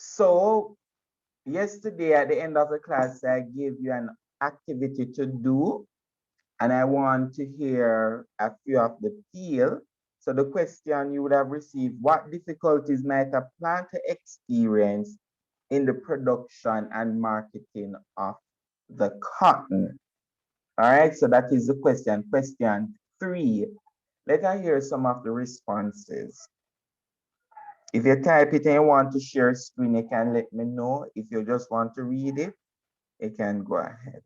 So yesterday at the end of the class, I gave you an activity to do, and I want to hear a few of the peel. So the question you would have received, what difficulties might a planter experience in the production and marketing of the cotton? All right, so that is the question. Question 3. Let us hear some of the responses. If you type it and you want to share screen, you can let me know. If you just want to read it, you can go ahead.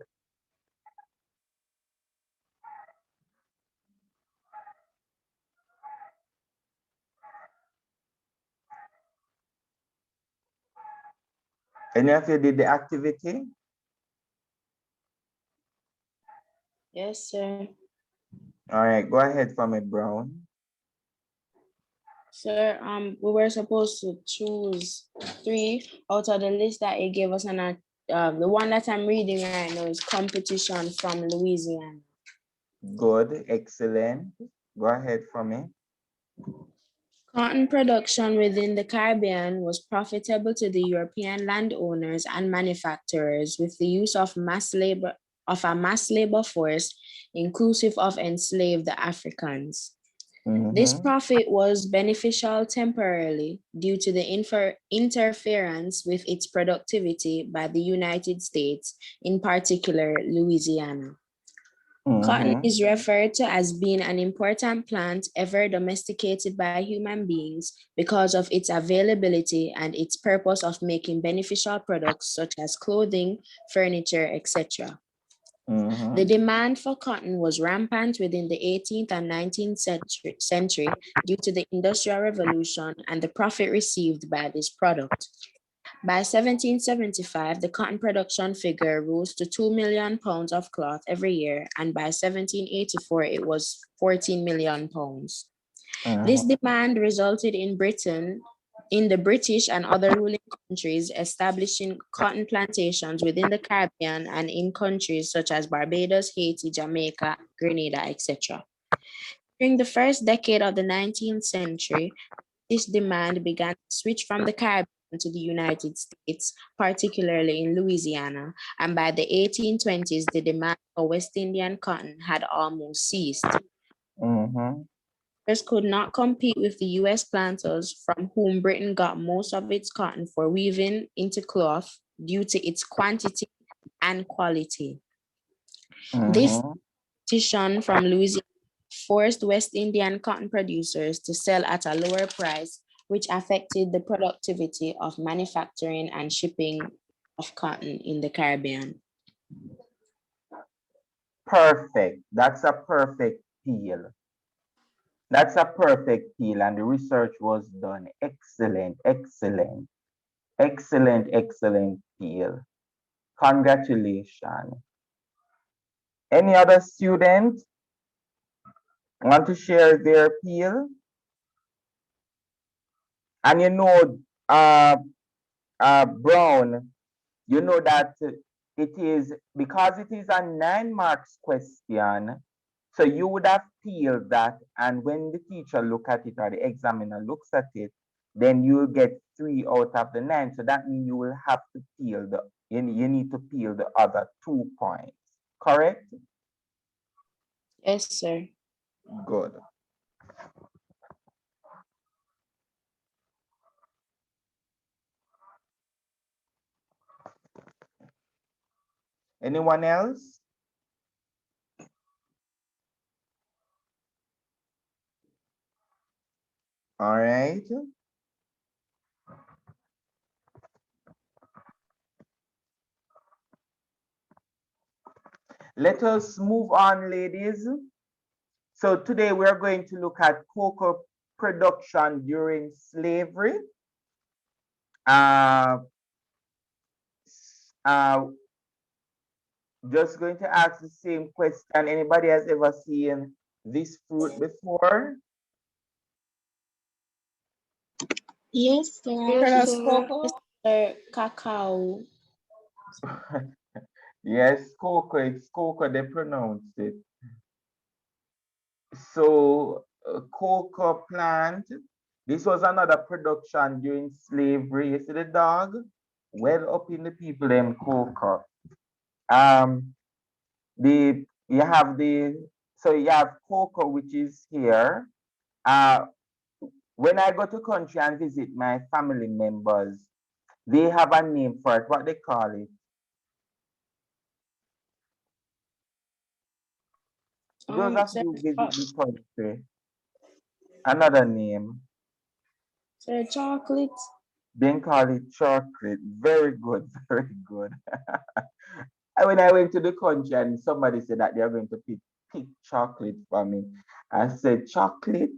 Any of you did the activity? Yes, sir. All right, go ahead for me, Brown. Sir, we were supposed to choose 3 out of the list that he gave us, and the one that I'm reading right now is competition from Louisiana. Good, excellent. Go ahead for me. Cotton production within the Caribbean was profitable to the European landowners and manufacturers with the use of a mass labor force, inclusive of enslaved Africans. This Mm-hmm. profit was beneficial temporarily due to the interference with its productivity by the United States, in particular Louisiana. Cotton Mm-hmm. is referred to as being an important plant ever domesticated by human beings because of its availability and its purpose of making beneficial products such as clothing, furniture, etc. The Mm-hmm. demand for cotton was rampant within the 18th and 19th century due to the Industrial Revolution and the profit received by this product. By 1775, the cotton production figure rose to 2 million pounds of cloth every year, and by 1784, it was 14 million pounds. This Mm-hmm. demand resulted in the British and other ruling countries establishing cotton plantations within the Caribbean and in countries such as Barbados, Haiti, Jamaica, Grenada, etc. During the first decade of the 19th century, this demand began to switch from the Caribbean to the United States, particularly in Louisiana, and by the 1820s, the demand for West Indian cotton had almost ceased. Mm-hmm. Farmers could not compete with the US planters from whom Britain got most of its cotton for weaving into cloth due to its quantity and quality. This Mm-hmm. petition from Louisiana forced West Indian cotton producers to sell at a lower price, which affected the productivity of manufacturing and shipping of cotton in the Caribbean. Perfect. That's a perfect peel. That's a perfect peel, and the research was done. Excellent, excellent, excellent, excellent peel. Congratulations. Any other student want to share their peel? And uh, Brown, you know that it is because it is a 9 marks question. So you would have peeled that, and when the teacher look at it or the examiner looks at it, then you will get 3 out of the 9. So that means you will have to peel you need to peel the other 2 points. Correct? Yes, sir. Good. Anyone else? All right. Let us move on, ladies. So today we're going to look at cocoa production during slavery. Uh, uh, just going to ask the same question. Anybody has ever seen this fruit before? Yes, sir. Yes, Produce sir. Yes, cocoa. sir. Cacao. Yes, cocoa. It's cocoa, they pronounce it. So, cocoa plant This was another production during slavery. You see the dog? Well up in the people them cocoa. You have you have cocoa, which is here. When I go to country and visit my family members, they have a name for it. What they call it? Those of Sir, you visit the country, another name. sir, chocolate. They call it chocolate. Very good, very good. And when I went to the country and somebody said that they're going to pick chocolate for me, I said, chocolate?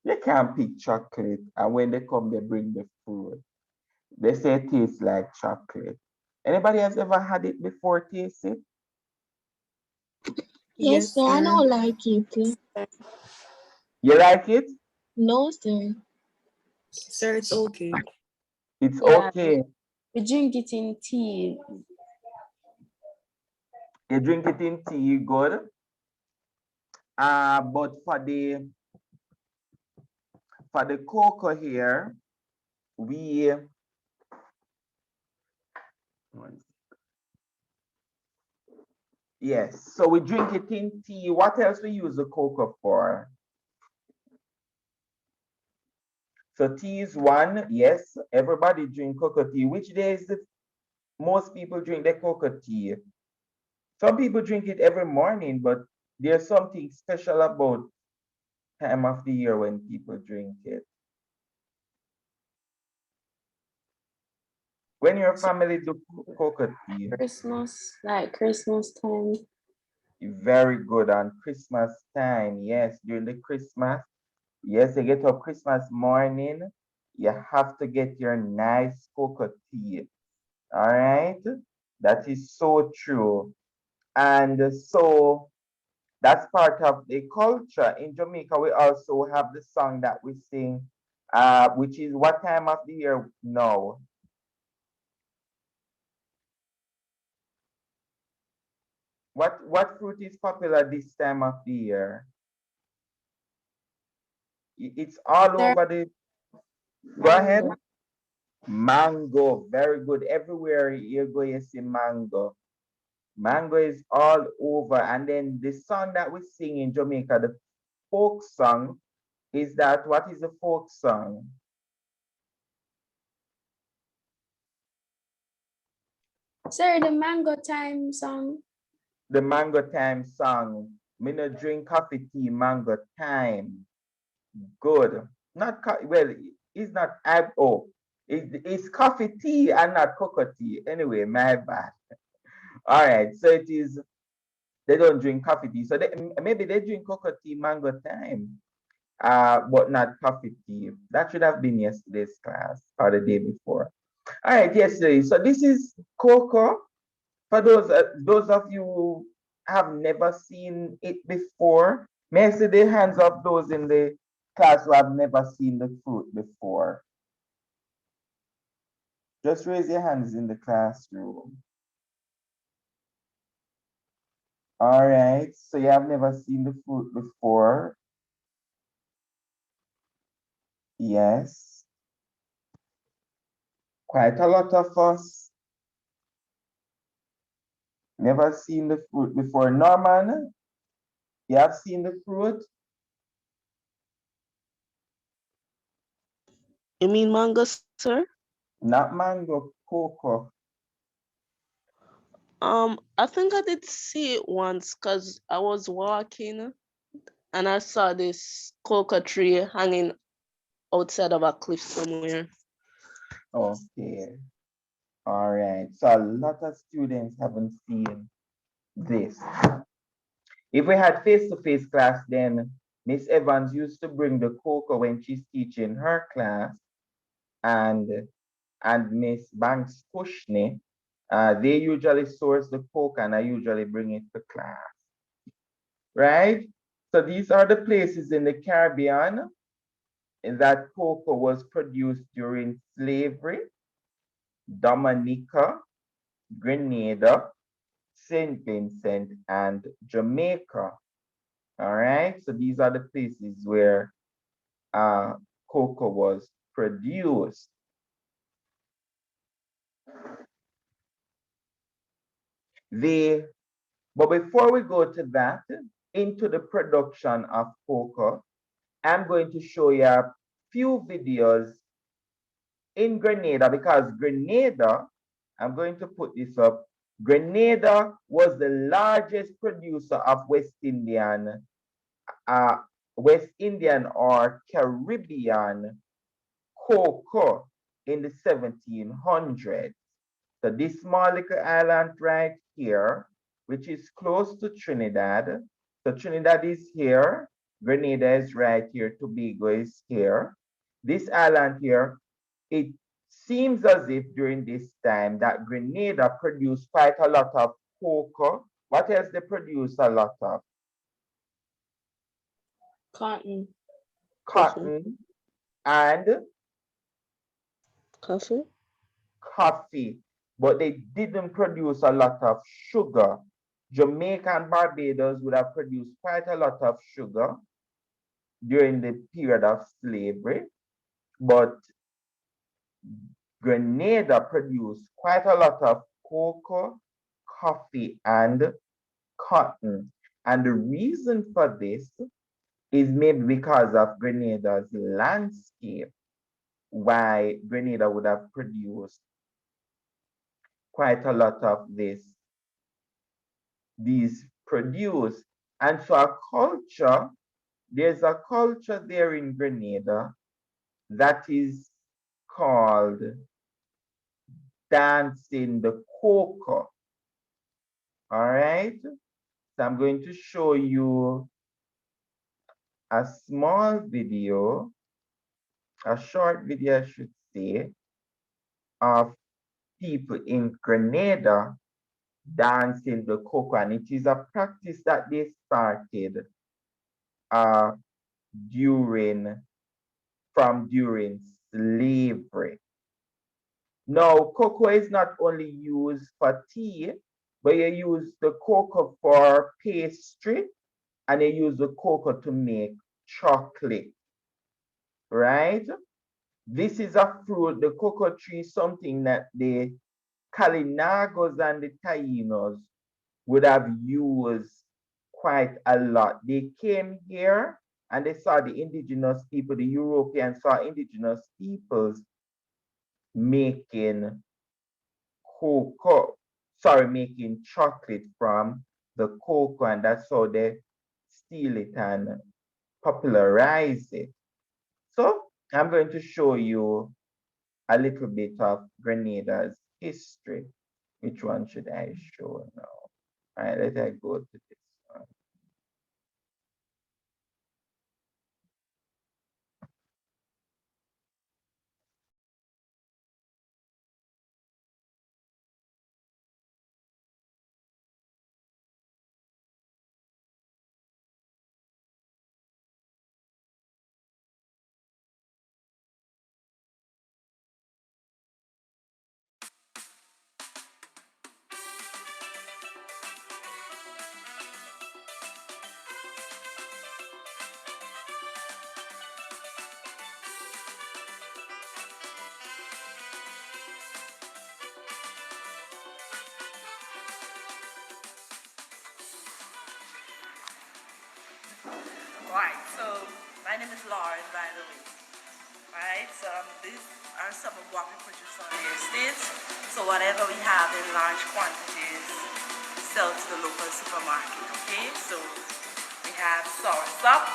You can't pick chocolate. And when they come, they bring the fruit. They say it tastes like chocolate. Anybody has ever had it before, taste it? Yes, sir. I don't like it. You like it? No, sir. Sir, it's okay. It's Yeah, okay. we drink it in tea. You drink it in tea, good. But for the cocoa here, we yes, so we drink it in tea. What else we use the cocoa for? So tea is one, yes, everybody drink cocoa tea. Which day is it most people drink the cocoa tea? Some people drink it every morning, but there's something special about time of the year when people drink it. When your family do cocoa tea, Christmas, like Christmas time. very good on Christmas time. Yes, during the Christmas. Yes, you get up Christmas morning, you have to get your nice cocoa tea. All right. That is so true. And so that's part of the culture. In Jamaica, we also have the song that we sing, which is what time of the year now? What fruit is popular this time of the year? It's all Sir, over the. Go ahead. mango. Mango, very good. Everywhere you go, you see mango. Mango is all over. And then the song that we sing in Jamaica, the folk song, is that what is a folk song? Sir, the mango time song. The mango time song. Me no drink coffee tea, mango time. Good. Not well, it's not it's coffee tea and not cocoa tea. Anyway, my bad. All right, so it is they don't drink coffee tea. So maybe they drink cocoa tea mango time, but not coffee tea. That should have been yesterday's class or the day before. All right, yesterday. So this is cocoa. For those of you who have never seen it before, may I see the hands of those in the class who have never seen the fruit before? Just raise your hands in the classroom. All right, so you have never seen the fruit before. Yes, quite a lot of us never seen the fruit before. Norman, you have seen the fruit? You mean mango, sir? Not mango, cocoa. I think I did see it once because I was walking and I saw this cocoa tree hanging outside of a cliff somewhere. Okay, all right. So a lot of students haven't seen this. If we had face-to-face class, then Miss Evans used to bring the cocoa when she's teaching her class, and Miss Banks Kushney, they usually source the cocoa and I usually bring it to class, right? So these are the places in the Caribbean that cocoa was produced during slavery: Dominica, Grenada, St. Vincent, and Jamaica. All right, so these are the places where cocoa was produced. But before we go to that, into the production of cocoa, I'm going to show you a few videos in Grenada, because Grenada, I'm going to put this up. Grenada was the largest producer of West Indian or Caribbean cocoa in the 1700s. So this small little island right here, which is close to Trinidad. So Trinidad is here, Grenada is right here, Tobago is here. This island here, it seems as if during this time that Grenada produced quite a lot of cocoa. What else they produce a lot of? Cotton. Cotton and Coffee. coffee, but they didn't produce a lot of sugar. Jamaica and Barbados would have produced quite a lot of sugar during the period of slavery, but Grenada produced quite a lot of cocoa, coffee, and cotton. And the reason for this is maybe because of Grenada's landscape, why Grenada would have produced quite a lot of these produce. And so there's a culture there in Grenada that is called dancing the cocoa. All right. So I'm going to show you a small video, a short video, I should say, of people in Grenada dancing the cocoa. And it is a practice that they started during slavery. Now, cocoa is not only used for tea, but you use the cocoa for pastry, and you use the cocoa to make chocolate, right? This is a fruit, the cocoa tree, is something that the Kalinagos and the Tainos would have used quite a lot. They came here and they saw the indigenous people, the Europeans saw indigenous peoples making making chocolate from the cocoa, and that's how they steal it and popularize it. So I'm going to show you a little bit of Grenada's history. Which one should I show now? All right, let us go to this one. Right, so my name is Lauren, by the way. Right, so these are some of what we produce on the estate. So whatever we have in large quantities, sell to the local supermarket, okay? So we have soursop,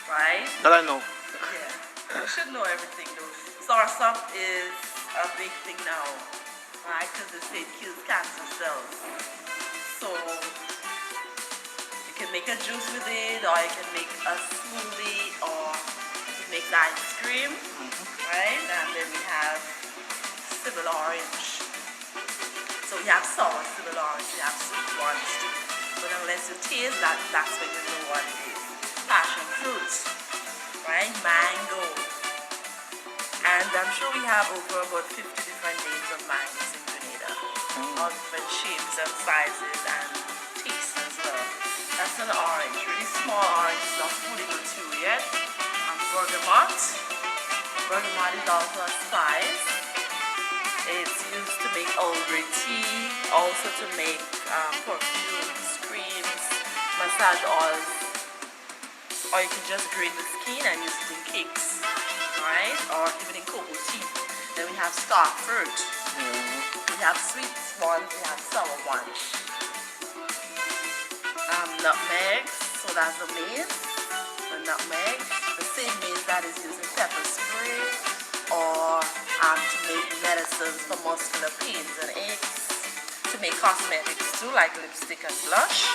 right? That I know. Yeah, you should know everything though. Soursop is a big thing now, right? Because they say it kills cancer cells. So you can make a juice with it, or you can make a smoothie, or you make the ice cream, right? And then we have civil orange. So we have sour civil orange, we have sweet ones too. But unless you taste that, that's when you know what it is. Passion fruit, right? Mango. And I'm sure we have over about 50 different names of mangoes in Grenada. All different shapes and sizes and tastes as well. That's an orange, really small orange, it's not fully mature yet. Bergamot. bergamot. Bergamot is also a spice. It's used to make Earl Grey tea, also to make perfumes, creams, massage oils, or you can just grate the skin and use it in cakes, right? Or even in cocoa tea. Then we have star fruit. We have sweet ones, we have sour ones. Nutmeg, so that's the maize. The nutmeg, the same maize that is used in pepper spray or to make medicines for muscular pains and aches, to make cosmetics too, like lipstick and blush.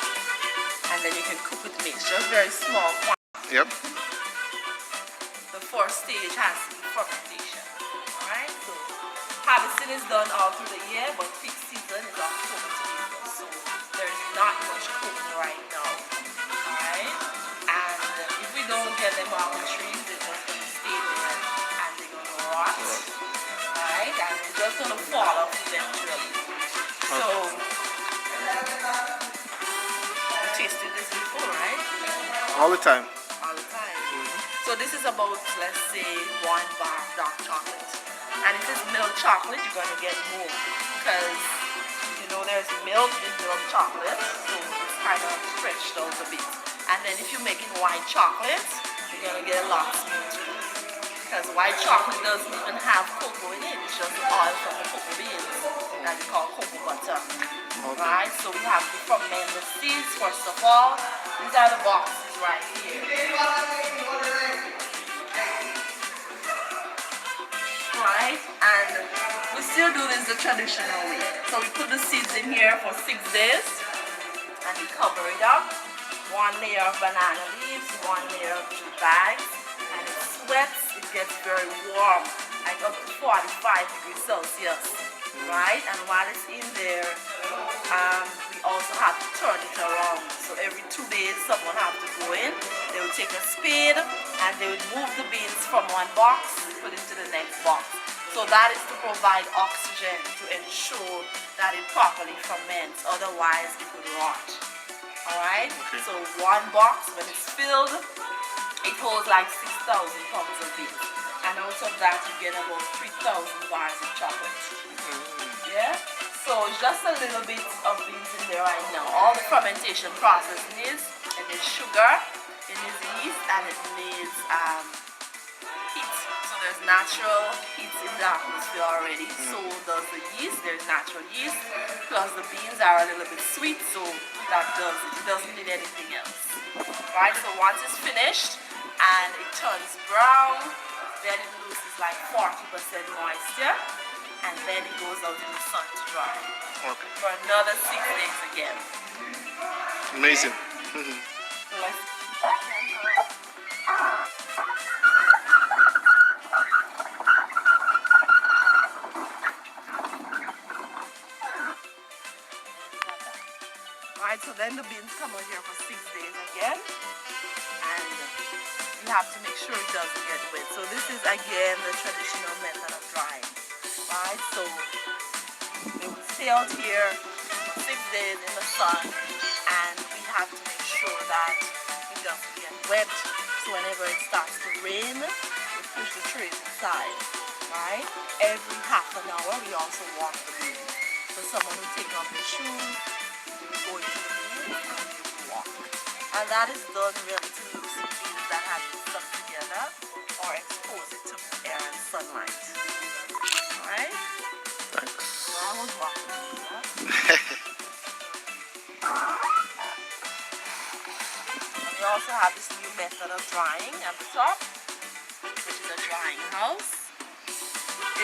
And then you can cook with mixture, very small quantity. Yep. The fourth stage has to be fermentation. Alright, so harvesting is done all through the year, but peak season is October to April. So there's not much cooking right now. Alright? And if we don't get them off the trees, they're just gonna stay there and they're gonna rot. Alright? And they're just gonna fall off eventually. So you tasted this before, right? All the time. All the time. So this is about, let's say, 1 bar of dark chocolate. And if it's milk chocolate, you're gonna get more because you know there's milk in milk chocolate, so it's kind of stretched out a bit. And then if you're making white chocolate, you're gonna get a lot more too. Because white chocolate doesn't even have cocoa in it, it's just oil from the cocoa beans that we call cocoa butter. Right? So we have to ferment the seeds first of all. These are the boxes right here. Right? And we still do this the traditional way. So we put the seeds in here for 6 days and we cover it up. 1 layer of banana leaves, 1 layer of jute bags, and it sweats, it gets very warm, like up to 45 degrees Celsius. Right? And while it's in there, we also have to turn it around. So every 2 days someone have to go in, they will take a spade and they would move the beans from one box, put it to the next box. So that is to provide oxygen to ensure that it properly ferments, otherwise it would rot. Alright? Okay. So 1 box, when it's filled, it holds like 6,000 pounds of beans. And out of that you get about 3,000 bars of chocolate. Yeah? So it's just a little bit of beans in there right now. All the fermentation process needs, it is sugar, it needs yeast, and it needs heat. So there's natural heat in the atmosphere already. So does the yeast, there's natural yeast. Plus the beans are a little bit sweet, so that does it. It doesn't need anything else. Right, so once it's finished and it turns brown, then it loses like 40% moisture. And then it goes out in the sun to dry. Okay. For another 6 days again. Amazing. So let's Alright, so then the beans come out here for 6 days again. And you have to make sure it doesn't get wet. So this is again the traditional method of drying. Right, so they will stay out here for 6 days in the sun, and we have to make sure that it doesn't get wet. So whenever it starts to rain, we push the trays inside. Right? Every half an hour, we also wash the beans. So someone will take off their shoes, go into the beans, and they will walk. And that is done really to loosen beans that have been stuck together or expose it to air and sunlight. Right? Thanks. So I was walking. And we also have this new method of drying at the top, which is a drying house.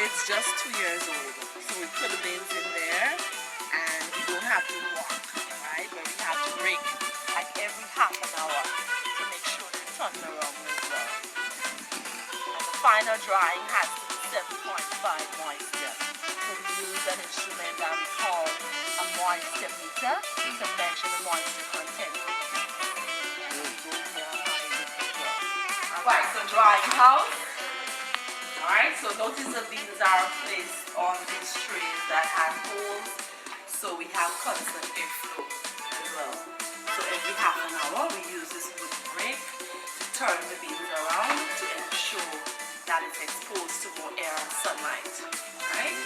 It's just 2 years old. So we put the beans in there and we don't have to walk, right? But we have to rake like every half an hour to make sure they turn around as well. And the final drying has to be 7.5 moisture. So we use an instrument that we call a moisture meter to measure the moisture content. Alright, so drying house. Alright, so notice the beans are placed on these trays that have holes, so we have constant airflow as well. So every half an hour we use this wooden rake to turn the beans around to ensure that it's exposed to more air and sunlight, right?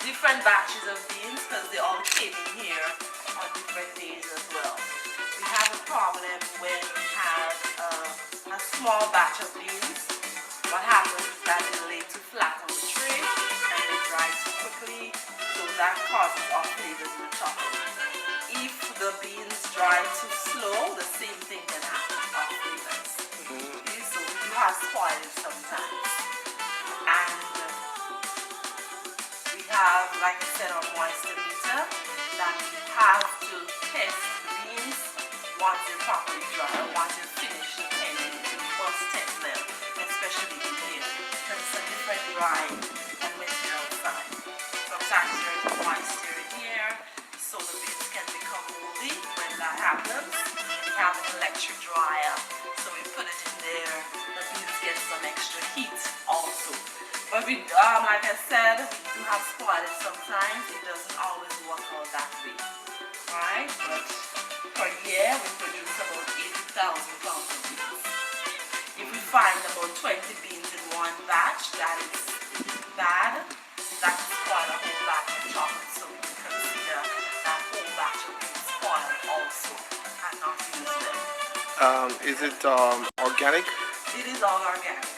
Different batches of beans because they all came in here on different days as well. We have a problem when we have a small batch of beans. What happens is that they lay too flat on the tray and they dry too quickly, so that causes off flavors in the chocolate. If the beans dry too slow, the same thing can happen off flavors. Okay, so we do have spoilage sometimes. And we have, like I said, our moisture meter that we have to test the beans once they're properly dry. Once you finish the penning, you must test them, especially in here, because it's a different dry and wetter outside. From texture to moisture in here, so the beans can become moldy. When that happens, we have an electric dryer, so we put it in there. The beans get some extra heat also. But we, like I said, we do have spoilage sometimes. It doesn't always work out that way, right? But per year, we produce about 80,000 pounds of beans. If we find about 20 beans in one batch that is bad, that can spoil a whole batch of chocolate. So we can consider that whole batch of beans spoiled also and not use them. Is it organic? It is all organic.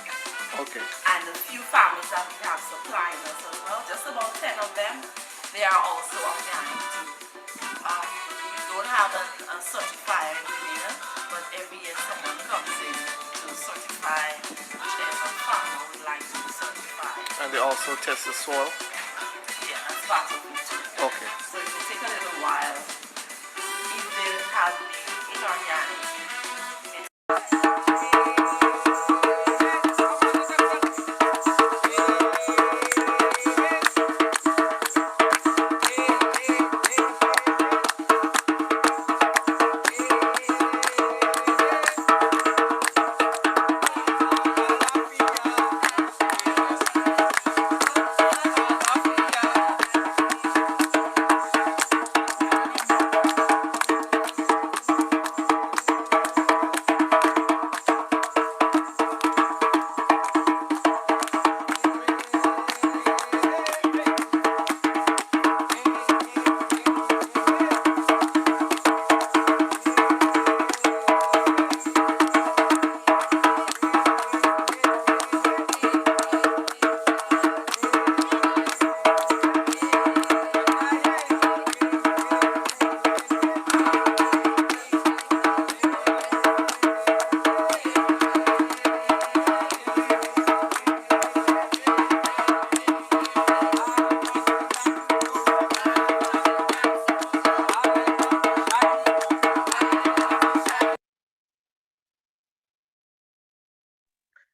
Okay. And the few families that we have supplying us as well, just about 10 of them, they are also organic too. We don't have a certifier engineer, but every year someone comes in to certify whichever farmer would like to be certified. And they also test the soil? Yeah, that's part of it too. Okay. So it will take a little while. If they have been inorganic,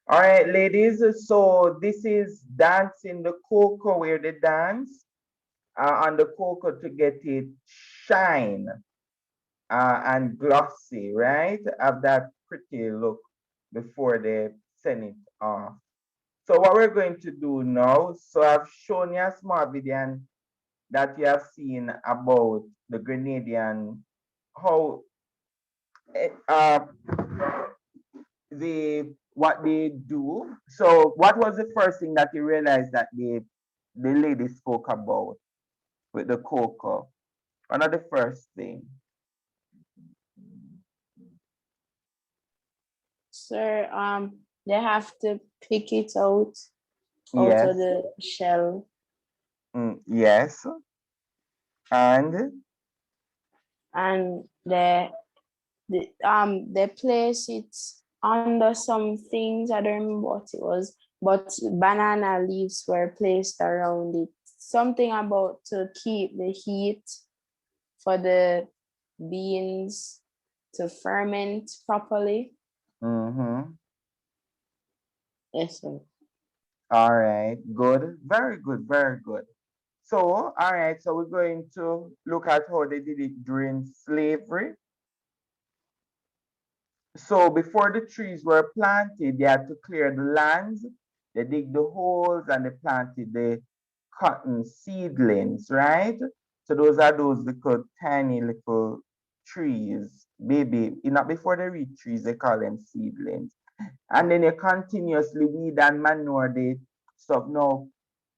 All right, ladies, so this is dancing the cocoa where they dance on the cocoa to get it shine and glossy, right? Have that pretty look before they send it off. So what we're going to do now, so I've shown you a small video that you have seen about the Grenadian, how what they do. So what was the first thing that you realized that the lady spoke about with the cocoa? One of the first thing. Sir, they have to pick it out Yes. of the shell. Yes. And they place it under some things. I don't remember what it was, but banana leaves were placed around it. Something about to keep the heat for the beans to ferment properly. Yes, sir. All right, good, very good, very good. So, all right, so we're going to look at how they did it during slavery. So before the trees were planted, they had to clear the lands, they dig the holes and they planted the cotton seedlings, right? So those are those little tiny little trees. baby, not before they reach trees, they call them seedlings. And then you continuously weed and manure the stuff. Now,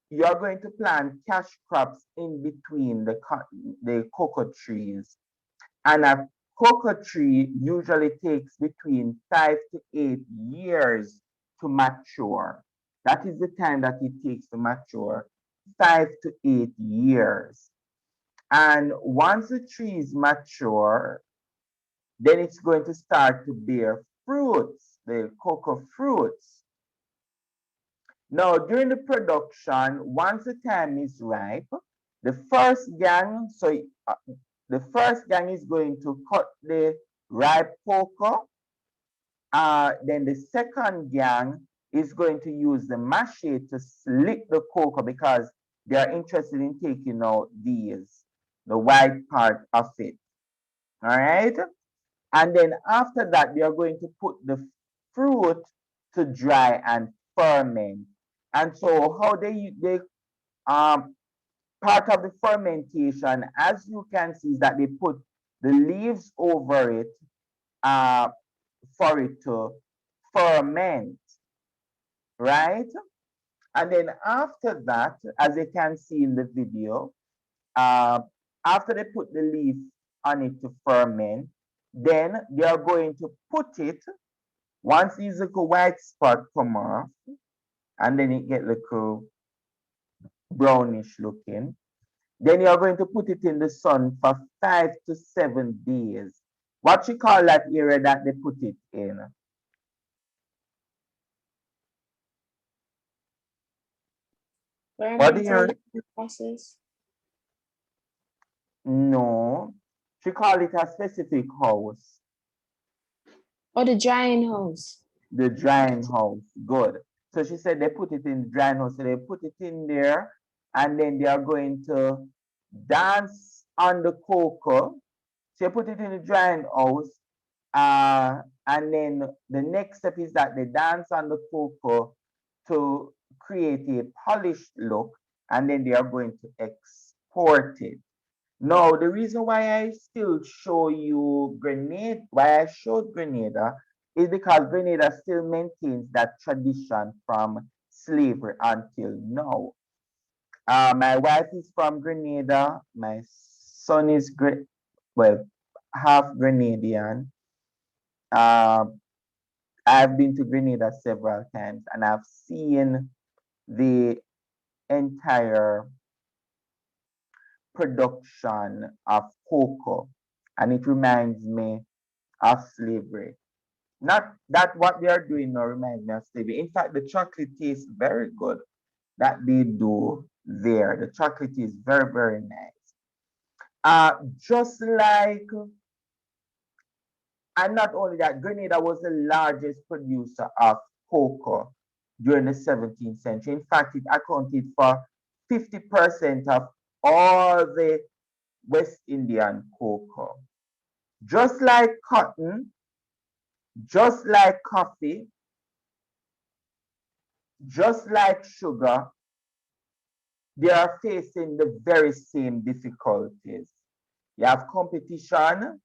you're going to plant cash crops in between the cocoa trees. And a cocoa tree usually takes between 5 to 8 years to mature. That is the time that it takes to mature, 5 to 8 years. And once the tree is mature, then it's going to start to bear fruits, the cocoa fruits. Now, during the production, once the time is ripe, the first gang, the first gang is going to cut the ripe cocoa. Then the second gang is going to use the machete to slick the cocoa because they are interested in taking out the white part of it. All right. And then after that, they are going to put the fruit to dry and ferment. And so how they part of the fermentation, as you can see, is that they put the leaves over it for it to ferment, right? And then after that, as you can see in the video, after they put the leaf on it to ferment, then they are going to put it, once these little white spot come off, and then it get little brownish looking, then you're going to put it in the sun for 5 to 7 days. What you call that area that they put it in? What do you? Fermentation process. No, she called it a specific house. Or the drying house. The drying house. Good. So she said they put it in the drying house. So they put it in there, and then they are going to dance on the cocoa. So you put it in the drying house. And then the next step is that they dance on the cocoa to create a polished look, and then they are going to export it. Now, the reason why I still show you Grenada, why I showed Grenada, is because Grenada still maintains that tradition from slavery until now. My wife is from Grenada. My son is half Grenadian. I've been to Grenada several times, and I've seen the entire production of cocoa, and it reminds me of slavery. Not that what they are doing now reminds me of slavery. In fact, the chocolate tastes very good that they do there. The chocolate is very, very nice. Just like, and not only that, Grenada was the largest producer of cocoa during the 17th century. In fact, it accounted for 50% of all the West Indian cocoa. Just like cotton, just like coffee, just like sugar, they are facing the very same difficulties. You have competition.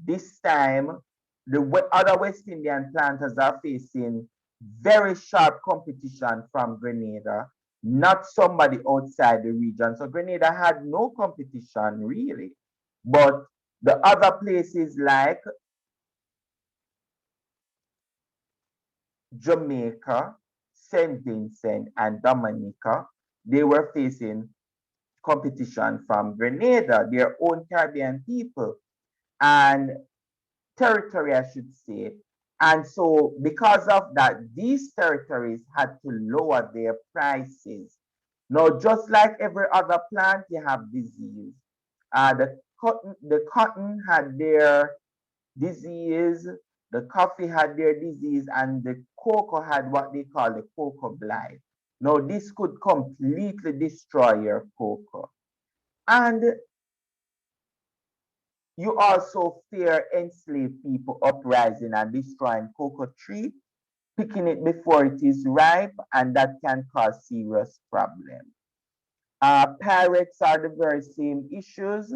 This time, the other West Indian planters are facing very sharp competition from Grenada, not somebody outside the region. So Grenada had no competition really, but the other places like Jamaica, St. Vincent, and Dominica, they were facing competition from Grenada, their own Caribbean people, and territory, I should say. And so because of that, these territories had to lower their prices. Now, just like every other plant, you have disease. The cotton had their disease, the coffee had their disease, and the cocoa had what they call the cocoa blight. Now, this could completely destroy your cocoa. And you also fear enslaved people uprising and destroying cocoa tree, picking it before it is ripe, and that can cause serious problems. Pirates are the very same issues.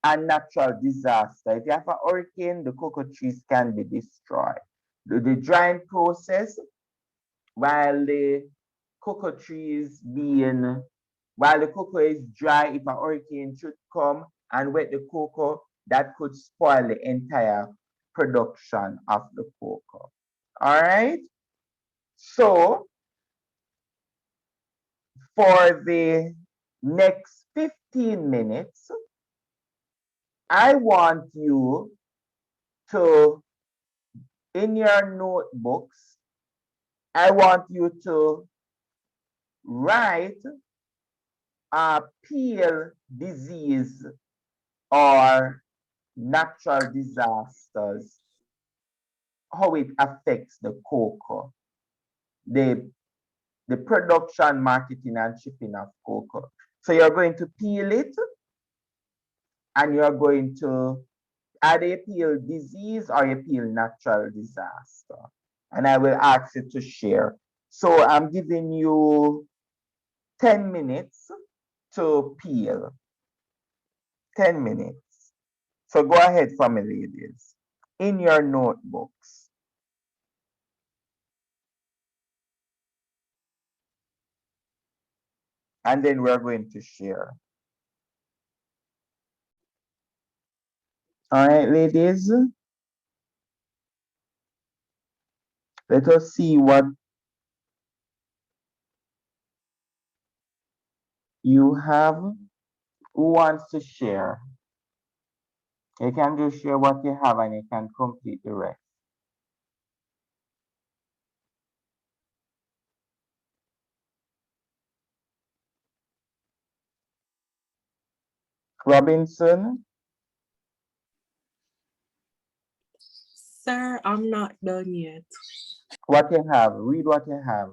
and natural disaster. If you have a hurricane, the cocoa trees can be destroyed. The drying process, while the cocoa trees being, while the cocoa is dry, if a hurricane should come and wet the cocoa, that could spoil the entire production of the cocoa. All right. So for the next 15 minutes, I want you to, in your notebooks, I want you to write a peel disease or natural disasters, how it affects the cocoa, the production, marketing, and shipping of cocoa. So you're going to peel it, and you're going to either you peel disease or you peel natural disaster. And I will ask you to share. So I'm giving you 10 minutes to peel. 10 minutes. So go ahead for me, ladies, in your notebooks. And then we're going to share. All right, ladies. Let us see what you have. Who wants to share? You can just share what you have and you can complete the rest. Robinson, Sir, I'm not done yet. what you have? Read what you have.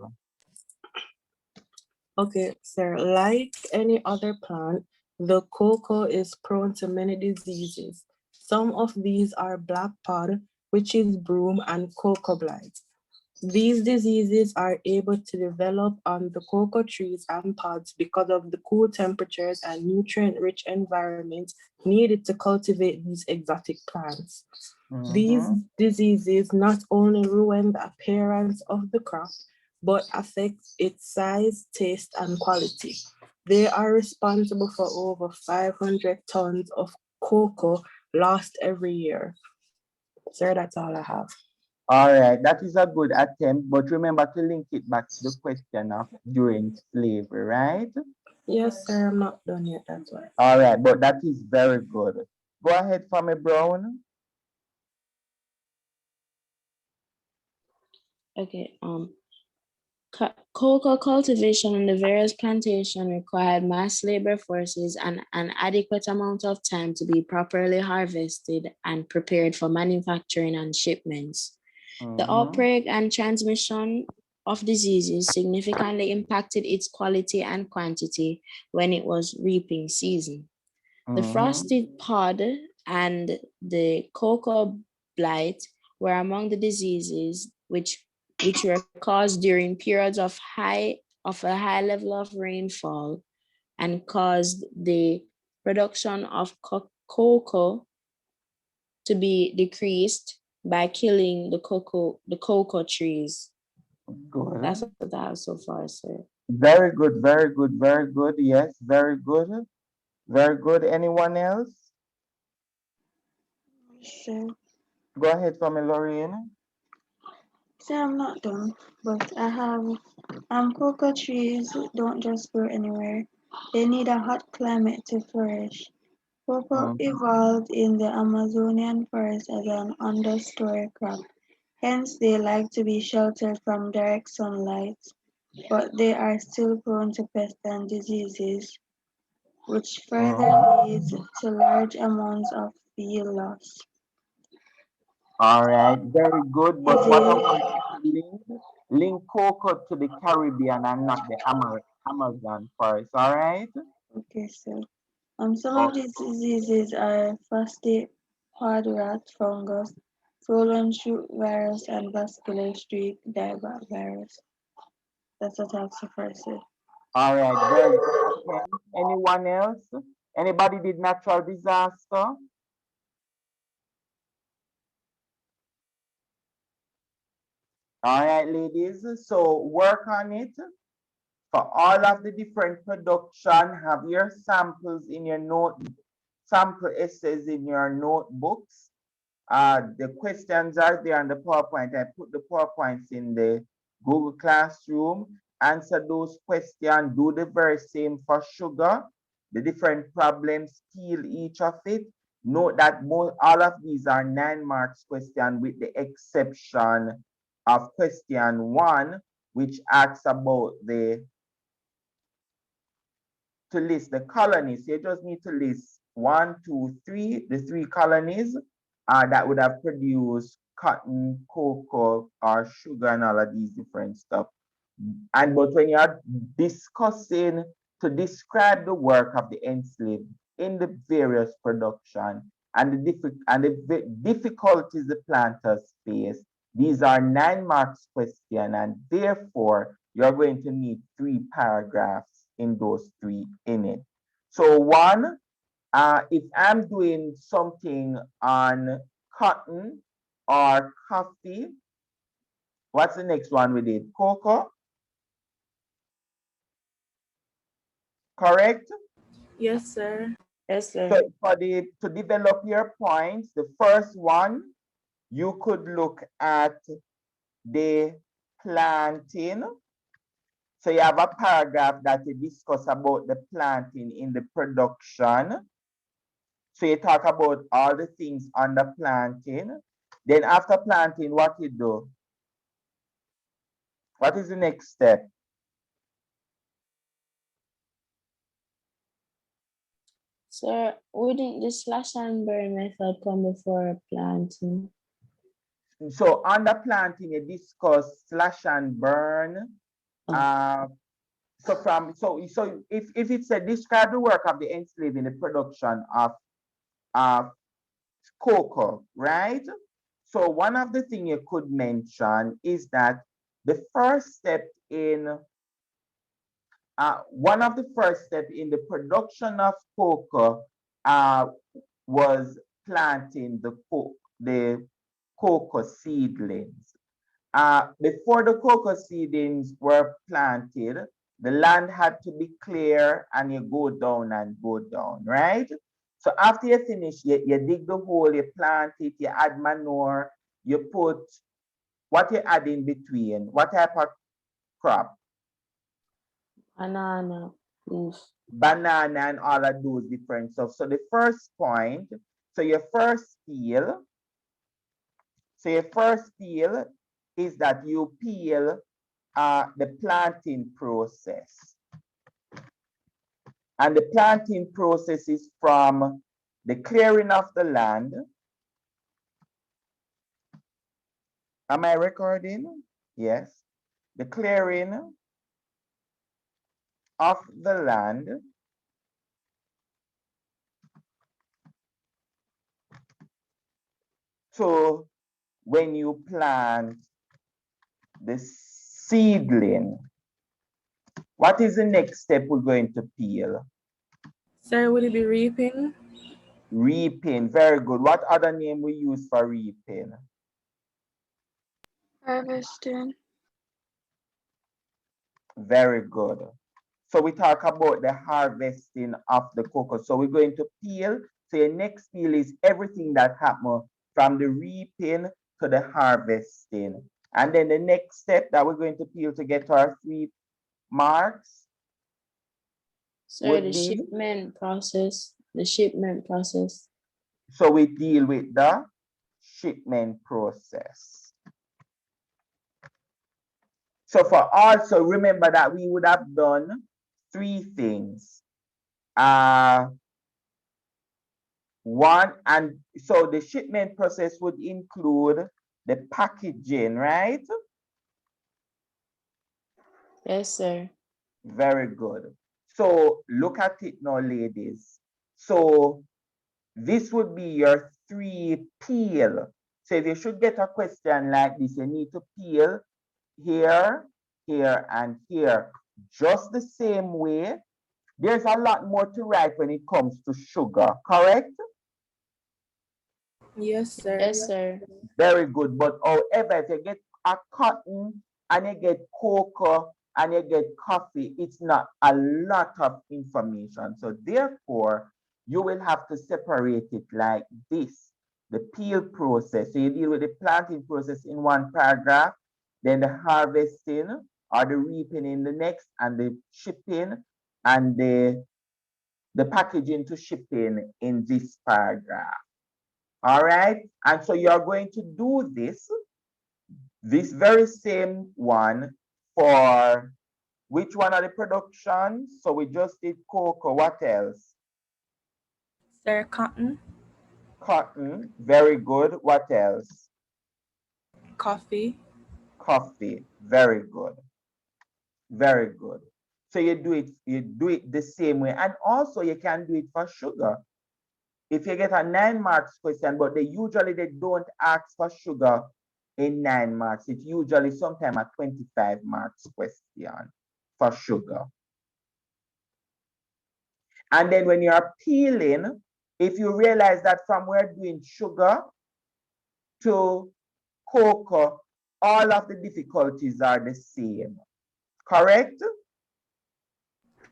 Okay, sir. Like any other plant, the cocoa is prone to many diseases. Some of these are black pod, witch's broom, and cocoa blight. These diseases are able to develop on the cocoa trees and pods because of the cool temperatures and nutrient-rich environments needed to cultivate these exotic plants. These diseases not only ruin the appearance of the crop, but affect its size, taste, and quality. They are responsible for over 500 tons of cocoa lost every year. Sir, that's all I have. All right, that is a good attempt, but remember to link it back to the question of during slavery, right? Yes, sir, I'm not done yet, that's why. All right, but that is very good. Go ahead for me, Brown. Okay, cocoa cultivation on the various plantations required mass labor forces and an adequate amount of time to be properly harvested and prepared for manufacturing and shipments. The outbreak and transmission of diseases significantly impacted its quality and quantity when it was reaping season. The frosted pod and the cocoa blight were among the diseases which were caused during periods of a high level of rainfall and caused the production of cocoa to be decreased by killing the cocoa trees. Good. That's what I have so far, sir. Very good, very good, very good. Yes, very good. Very good. Anyone else? Sure. Go ahead for me, Lorraine. So I'm not done, but I have cocoa trees don't just grow anywhere. They need a hot climate to flourish. Cocoa evolved in the Amazonian forest as an understory crop. Hence, they like to be sheltered from direct sunlight, but they are still prone to pests and diseases, which further leads to large amounts of yield loss. All right, very good. But Is what it about link cocoa to the Caribbean and not the Amazon forest? All right. okay? So, some of these diseases are frosty pod rot fungus, swollen shoot virus, and vascular streak dieback virus. That's what I have so far say. All right, very good attempt. Anyone else? Anybody did natural disaster? All right, ladies, so work on it. For all of the different production, have your samples in your sample essays in your notebooks. The questions are there on the PowerPoint. I put the PowerPoints in the Google Classroom. Answer those questions. Do the very same for sugar. The different problems, peel each of it. Note that all of these are 9 marks questions with the exception of question 1, which asks about to list the colonies. You just need to list 1, 2, 3, the 3 colonies that would have produced cotton, cocoa, or sugar, and all of these different stuff. But when you are discussing to describe the work of the enslaved in the various production and the difficulties the planters face, these are 9 marks question, and therefore you're going to need 3 paragraphs in those 3 in it. So 1, if I'm doing something on cotton or coffee, what's the next one we did? Cocoa, correct? Yes, sir. Yes, sir. So to develop your points, the first one, you could look at the planting. So you have a paragraph that you discuss about the planting in the production. So you talk about all the things on the planting. Then after planting, what you do? What is the next step? Sir, wouldn't the slash and burn method come before planting? So on the planting, you discuss slash and burn. So if it said describe the work of the enslaved in the production of cocoa, right? So one of the things you could mention is that the first step in the production of cocoa was planting the cocoa seedlings. Before the cocoa seedlings were planted, the land had to be clear, and you go down and go down, right? So after you finish, you dig the hole, you plant it, you add manure, you put what you add in between. What type of crop? Banana leaf. Banana and all of those different stuff. So the first point, so your first peel is that you peel the planting process. And the planting process is from the clearing of the land. Am I recording? Yes. The clearing of the land to when you plant the seedling. What is the next step we're going to peel? Sir, will it be reaping? Reaping, very good. What other name we use for reaping? Harvesting. Very good. So we talk about the harvesting of the cocoa. So we're going to peel. So your next peel is everything that happened from the reaping to the harvesting. And then the next step that we're going to peel to get our 3 marks. Sir, the shipment process. The shipment process. So we deal with the shipment process. So for also remember that we would have done 3 things. One, and so the shipment process would include the packaging, right? Yes, sir. Very good. So look at it now, ladies. So this would be your 3 peel. So if you should get a question like this, you need to peel here, here, and here. Just the same way There's a lot more to write when it comes to sugar, correct? Yes, sir. Yes, sir. Very good. But however, if you get a cotton and you get cocoa and you get coffee, it's not a lot of information. So therefore, you will have to separate it like this. The peel process. So you deal with the planting process in one paragraph, then the harvesting or the reaping in the next, and the shipping and the packaging to shipping in this paragraph. All right. And so you're going to do this very same one for which one are the productions? So we just did cocoa. What else? Sir, cotton, Cotton. Very good. What else? coffee, Coffee. Very good. Very good. So you do it the same way. And also you can do it for sugar. If you get a 9 marks question, but they don't ask for sugar in 9 marks. It's usually sometime a 25 marks question for sugar. And then when you're peeling, if you realize that from we're doing sugar to cocoa, all of the difficulties are the same, correct?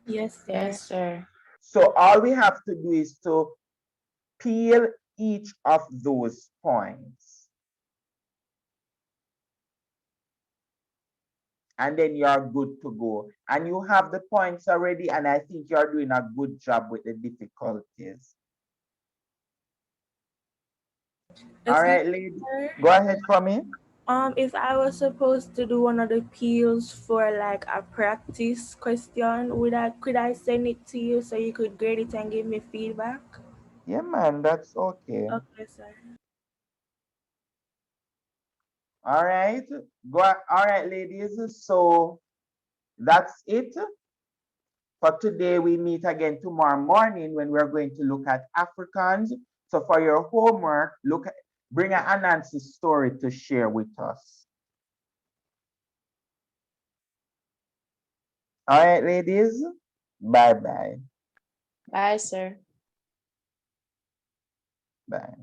yes, sir. Yes, sir. So all we have to do is to peel each of those points. And then you're good to go. And you have the points already, and I think you're doing a good job with the difficulties. All right, ladies, go ahead for me. If I was supposed to do one of the peels for like a practice question, could I send it to you so you could grade it and give me feedback? Yeah, man, that's okay. Okay, sir. All right, all right, ladies. So that's it for today. We meet again tomorrow morning when we're going to look at Africans. So for your homework, bring an Anansi story to share with us. All right, ladies. Bye-bye. Bye, sir. Bye.